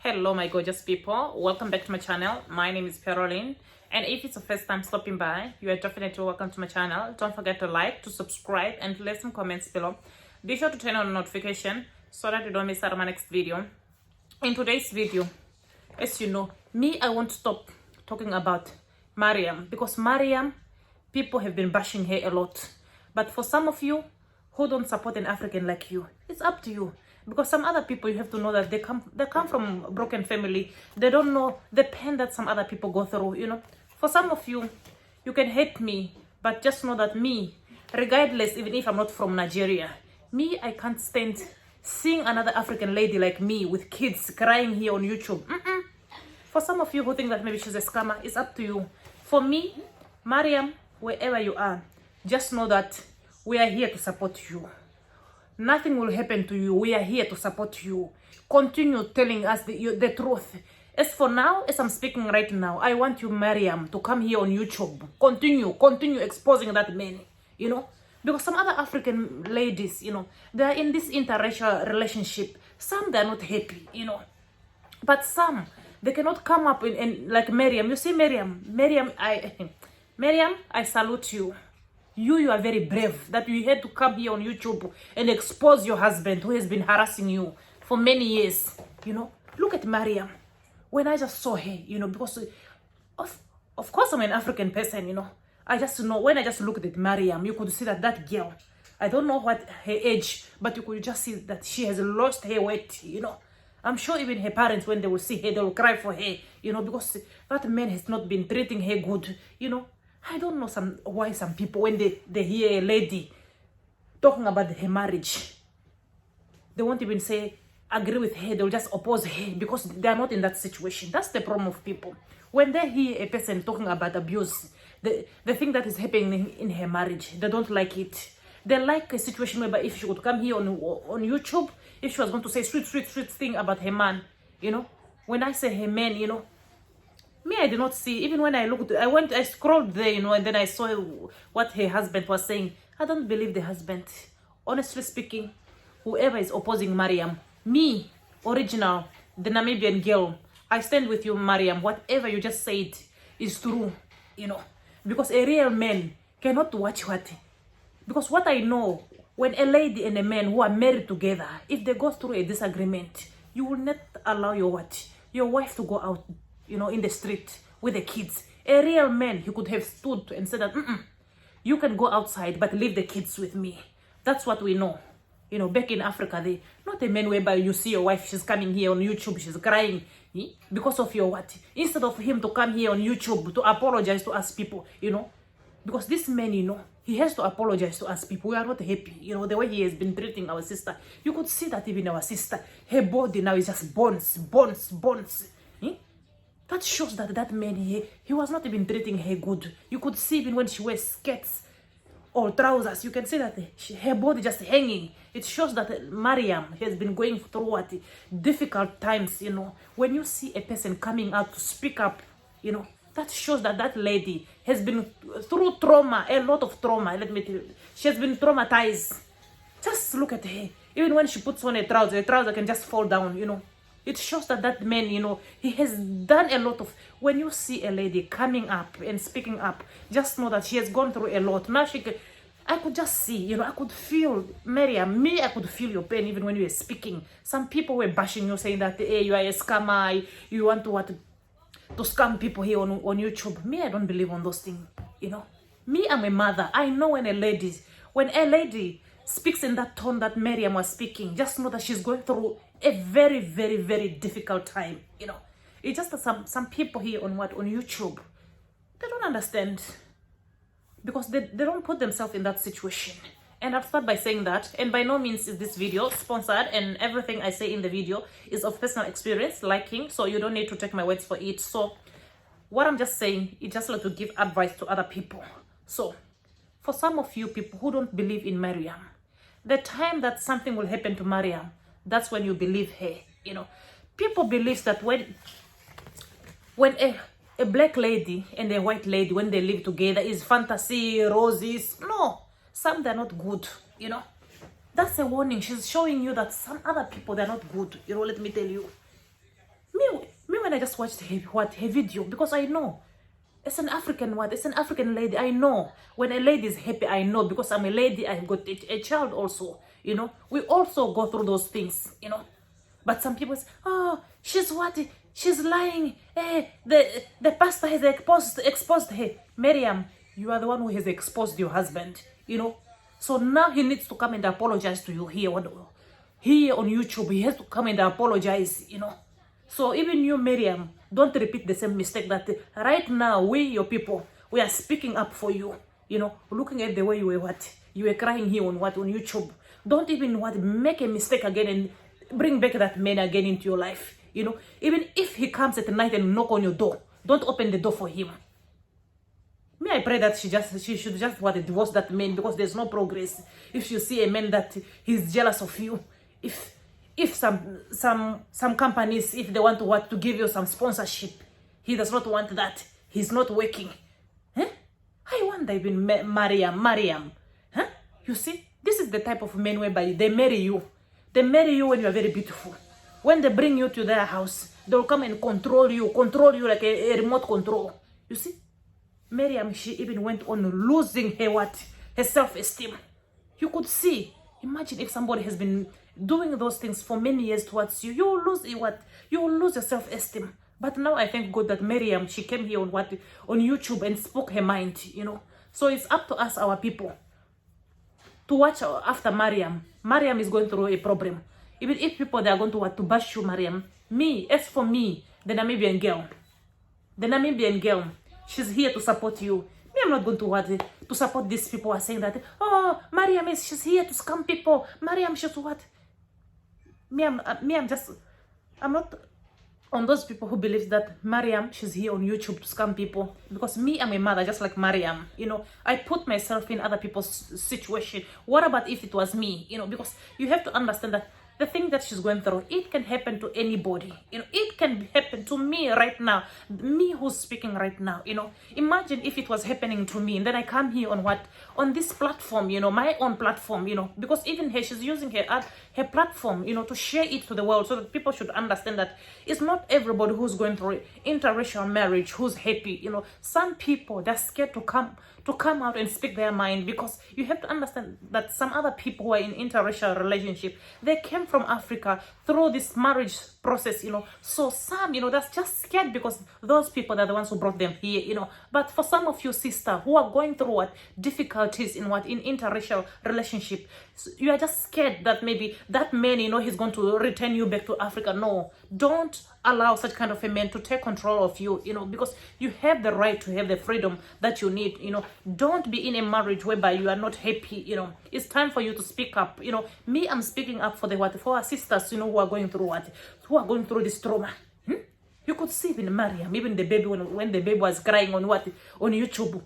Hello my gorgeous people, welcome back to my channel. My name is Caroline, and if it's the first time stopping by, you are definitely welcome to my channel. Don't forget to like, to subscribe, and to leave some comments below. Be sure to turn on notification so that you don't miss out on my next video. In today's video, as you know, I want to stop talking about Maryam, because Maryam, people have been bashing her a lot. But for some of you who don't support an African like you, it's up to you. Because some other people, you have to know that they come from a broken family. They don't know the pain that some other people go through, you know. For some of you, you can hate me, but just know that me, regardless, even if I'm not from Nigeria, I can't stand seeing another African lady like me with kids crying here on YouTube. For some of you who think that maybe she's a scammer, it's up to you. For me, Maryam, wherever you are, just know that we are here to support you. Nothing will happen to you. We are here to support you. Continue telling us the truth. As for now, as I'm speaking right now, I want you, Maryam, to come here on YouTube. Continue exposing that man, you know. Because some other African ladies, you know, they are in this interracial relationship. Some, they're not happy, you know. But some, they cannot come up and like Miriam. You see, Miriam, I salute you. You are very brave that you had to come here on YouTube and expose your husband who has been harassing you for many years. You know, look at Maryam. When I just saw her, you know, because of course I'm an African person, you know. I just know, when I just looked at Maryam, you could see that girl, I don't know what her age, but you could just see that she has lost her weight, you know. I'm sure even her parents, when they will see her, they will cry for her, you know, because that man has not been treating her good, you know. I don't know why some people, when they hear a lady talking about her marriage, they won't even say, agree with her, they'll just oppose her because they are not in that situation. That's the problem of people. When they hear a person talking about abuse, the thing that is happening in her marriage, they don't like it. They like a situation whereby if she would come here on YouTube, if she was going to say sweet thing about her man, you know. When I say her man, you know, I did not see, even when I scrolled there, you know, and then I saw what her husband was saying. I don't believe the husband. Honestly speaking, whoever is opposing Maryam, original, the Namibian girl, I stand with you, Maryam. Whatever you just said is true, you know, because a real man cannot watch what. Because what I know, when a lady and a man who are married together, if they go through a disagreement, you will not allow your wife to go out, you know, in the street with the kids. A real man, he could have stood and said that, you can go outside, but leave the kids with me. That's what we know. You know, back in Africa, not a man whereby you see your wife, she's coming here on YouTube, she's crying because of your what? Instead of him to come here on YouTube to apologize to us people, you know. Because this man, you know, he has to apologize to us people. We are not happy, you know, the way he has been treating our sister. You could see that even our sister, her body now is just bones. That shows that man, he was not even treating her good. You could see even when she wears skirts or trousers, you can see that her body just hanging. It shows that Maryam has been going through what difficult times, you know. When you see a person coming out to speak up, you know, that shows that lady has been through trauma, a lot of trauma. Let me tell you, she has been traumatized. Just look at her. Even when she puts on a trouser can just fall down, you know. It shows that man, you know, he has done a lot of... When you see a lady coming up and speaking up, just know that she has gone through a lot. Now I could just see, you know, I could feel, Maryam, I could feel your pain even when you were speaking. Some people were bashing you, saying that, hey, you are a scammer, you want to scam people here on YouTube. I don't believe on those things, you know. I'm a mother. I know when a lady speaks in that tone that Maryam was speaking, just know that she's going through a very, very, very difficult time, you know. It's just that some people here on YouTube, they don't understand, because they don't put themselves in that situation. And I'll start by saying that, and by no means is this video sponsored, and everything I say in the video is of personal experience, liking, so you don't need to take my words for it. So what I'm just saying is just like to give advice to other people. So for some of you people who don't believe in Maryam, the time that something will happen to Maryam, that's when you believe her, you know. People believe that when a black lady and a white lady, when they live together, is fantasy, roses. No, some they're not good, you know. That's a warning. She's showing you that some other people, they're not good, you know. Let me tell you, when I just watched her video, because I know it's an African it's an African lady. I know when a lady is happy, I know, because I'm a lady, I've got a child also, you know. We also go through those things, you know. But some people say, oh, she's lying. The pastor has exposed her. Miriam, you are the one who has exposed your husband, you know. So now he needs to come and apologize to you here on YouTube. He has to come and apologize, you know. So even you, Miriam, don't repeat the same mistake that right now we, your people, we are speaking up for you, you know, looking at the way you were crying here on YouTube. Don't even make a mistake again and bring back that man again into your life, you know. Even if he comes at night and knock on your door, don't open the door for him. May I pray that she should just divorce that man, because there's no progress. If you see a man that he's jealous of you, if some companies, if they want to give you some sponsorship, he does not want that. He's not working. Huh? I wonder even Maryam. Huh? You see, this is the type of men whereby they marry you. They marry you when you are very beautiful. When they bring you to their house, they'll come and control you like a remote control. You see, Miriam, she even went on losing her self-esteem. You could see. Imagine if somebody has been doing those things for many years towards you, you will lose you will lose your self-esteem. But now I thank God that Miriam, she came here on YouTube and spoke her mind, you know. So it's up to us, our people, to watch after Miriam. Miriam is going through a problem. Even if people, they are going to bash you, Miriam. As for me, the Namibian girl, she's here to support you. Me, I'm not going to support these people who are saying that, oh, Miriam she's here to scam people. Miriam, she's what? I'm not on those people who believe that Miriam, she's here on YouTube to scam people. Because me, I'm a mother, just like Miriam. You know, I put myself in other people's situation. What about if it was me? You know, because you have to understand that the thing that she's going through, it can happen to anybody. You know, it can happen to me right now. Me who's speaking right now, you know. Imagine if it was happening to me, and then I come here on this platform, you know, my own platform, you know, because even her, she's using her platform, you know, to share it to the world, so that people should understand that it's not everybody who's going through interracial marriage who's happy, you know. Some people, they're scared to come out and speak their mind, because you have to understand that some other people who are in interracial relationship, they came from Africa through this marriage process, you know. So some, you know, that's just scared, because those people are the ones who brought them here, you know. But for some of you sisters who are going through difficulties in interracial relationship, you are just scared that maybe that man, you know, he's going to return you back to Africa. No, don't allow such kind of a man to take control of you, you know, because you have the right to have the freedom that you need, you know. Don't be in a marriage whereby you are not happy, you know. It's time for you to speak up, you know. Me, I'm speaking up for our sisters, you know, who are going through this trauma. You could see even Maryam, even the baby, when the baby was crying on YouTube,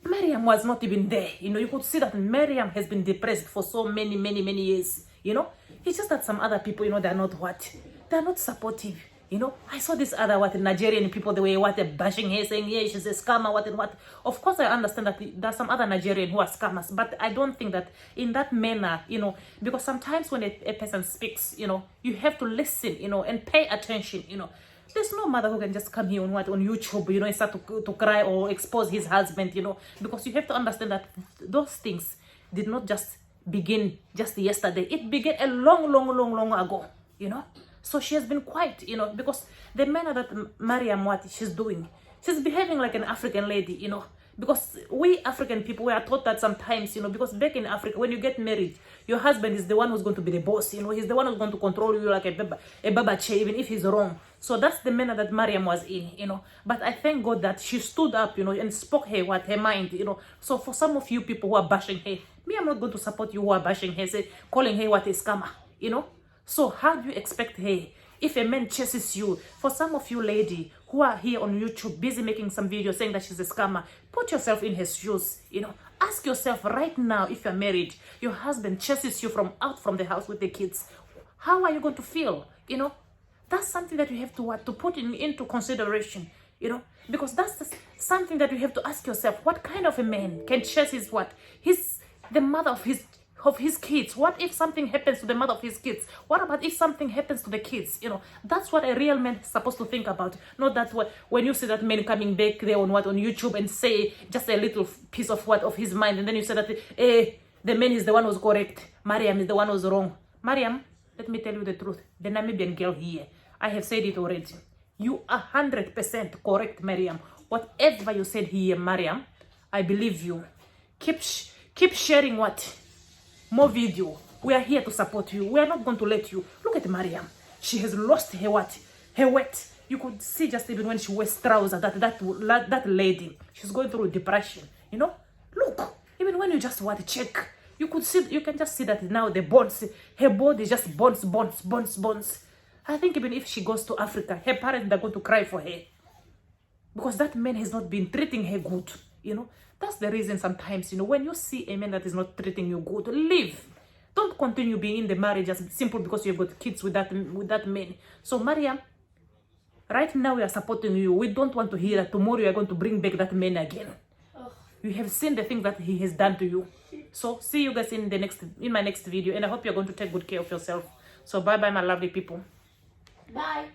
Maryam was not even there, you know. You could see that Maryam has been depressed for so many years, you know. It's just that some other people, you know, they're not supportive, you know. I saw this other Nigerian people, the way bashing her, saying, yeah, she's a scammer, what. Of course, I understand that there's some other Nigerian who are scammers, but I don't think that in that manner, you know, because sometimes when a person speaks, you know, you have to listen, you know, and pay attention, you know. There's no mother who can just come here on YouTube, you know, and start to cry or expose his husband, you know, because you have to understand that those things did not just begin just yesterday. It began a long ago, you know. So she has been quiet, you know, because the manner that Maryam, she's doing, she's behaving like an African lady, you know. Because we African people, we are taught that sometimes, you know, because back in Africa, when you get married, your husband is the one who's going to be the boss, you know. He's the one who's going to control you like a baba che, even if he's wrong. So that's the manner that Maryam was in, you know. But I thank God that she stood up, you know, and spoke her mind, you know. So for some of you people who are bashing her, me, I'm not going to support you who are bashing her, calling her a scammer, you know. So how do you expect her if a man chases you? For some of you lady who are here on YouTube busy making some videos saying that she's a scammer, put yourself in his shoes, you know. Ask yourself right now, if you're married, your husband chases you out from the house with the kids, how are you going to feel, you know? That's something that you have to put into consideration, you know, because that's something that you have to ask yourself. What kind of a man can chase the mother of of his kids? What if something happens to the mother of his kids? What about if something happens to the kids? You know, that's what a real man is supposed to think about. Not that when you see that man coming back there on YouTube and say just a little piece of of his mind, and then you say that the man is the one who's correct, Maryam is the one who's wrong. Maryam, let me tell you the truth. The Namibian girl here, I have said it already. You are 100% correct, Maryam. Whatever you said here, Maryam, I believe you. Keep sharing more video. We are here to support you. We are not going to let you. Look at Maryam. She has lost her weight. You could see just even when she wears trousers, that lady, she's going through depression. You know, look. Even when you just check, you can just see that now the bones, her body just bones. I think even if she goes to Africa, her parents are going to cry for her because that man has not been treating her good. You know, that's the reason sometimes, you know, when you see a man that is not treating you good, leave. Don't continue being in the marriage just simple because you've got kids with that man. So Maryam, right now we are supporting you. We don't want to hear that tomorrow you are going to bring back that man again. You have seen the things that he has done to you. So see you guys in my next video, and I hope you're going to take good care of yourself. So bye bye, my lovely people. Bye.